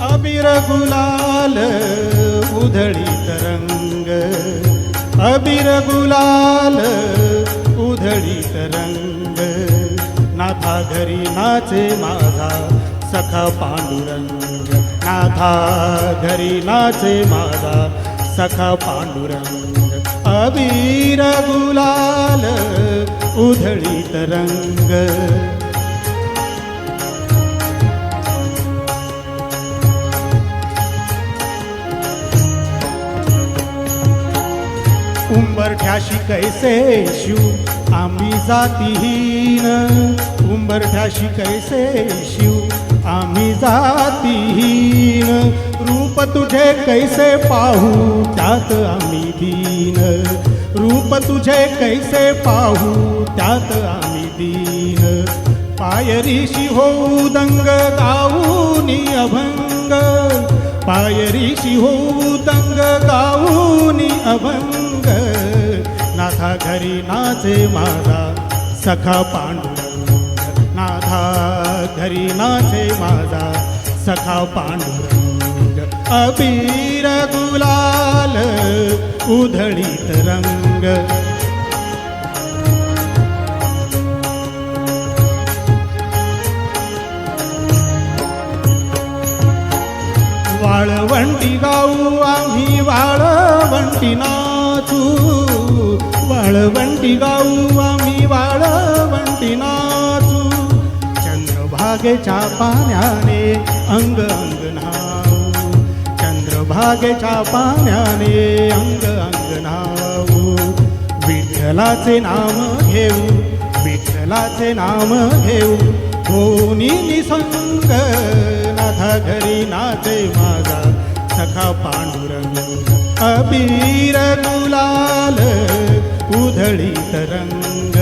अबीर गुलाल उधळीत रंग, अबीर गुलाल उधळीत रंग, नाथा घरी नाचे माझा सखा पांडुरंग, नाथा घरी नाचे माझा सखा पांडुरंग, अबीर गुलाल उधळीत रंग. उंबरठ्याशी कैसे शिव आम्ही जातीहीन, उंबरठ्याशी कैसे शिव आम्ही जातीहीन, रूप तुझे कैसे पाहू त्यात आम्ही दीन, रूप तुझे कैसे पाहू त्यात आम्ही दीन, पायरीशी होऊ दंग गाऊनी अभंग, पायरीशी होऊ दंग गाऊनी अभंग, नाथा घरी नाचे माझा सखा पांडुरंग, नाथा घरी नाचे माझा सखा पांडुरंग, अबीर गुलाल उधळीत रंग. वाळवंटी गाऊ आम्ही वाळवंटी नाचू, वाळवंटी गाऊ आम्ही वाळवंटी नाचू, चंद्रभागेच्या पाण्याने अंग अंग न्हाऊ, चंद्रभागेच्या पाण्याने अंग अंग न्हाऊ, विठ्ठलाचे नाम घेऊ, विठ्ठलाचे नाम घेऊ, कोणी निसंग, नाथा घरी नाचे माझा सखा पांडुरंग, अबीर गुलाल उधळीत रंग.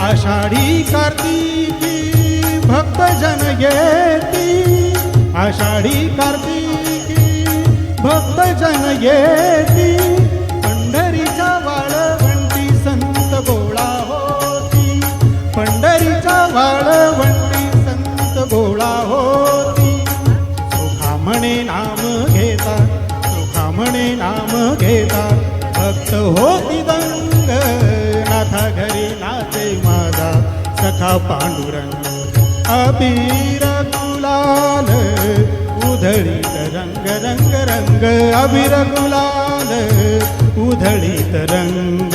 आषाढी कार्तिकी भक्तजन येती, आषाढी कार्तिकी भक्तजन येती, पंढरीच्या वाळवंटी संत गोळा होती, पंढरीच्या वाळवंटी संत गोळा होती, सुखा म्हणे नाम घेता, सुखा म्हणे नाम घेता, भक्त होती दंग, नाथा घरी नाचे माझा सखा पांडुरंग, अबीर गुलाल उधळीत रंग रंग रंग, अबीर गुलाल उधळीत रंग,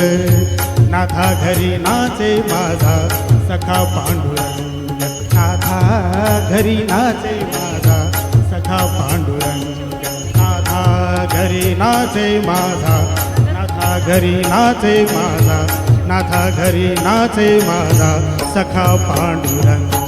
नाथा घरी नाचे माझा सखा पांडुरंग, नाथा घरी नाचे माझा सखा पांडुरंग, नाथा घरी नाचे माझा, नाथा घरी नाचे माझा, नाथा घरी नाचे माझा सखा पांडुरंग.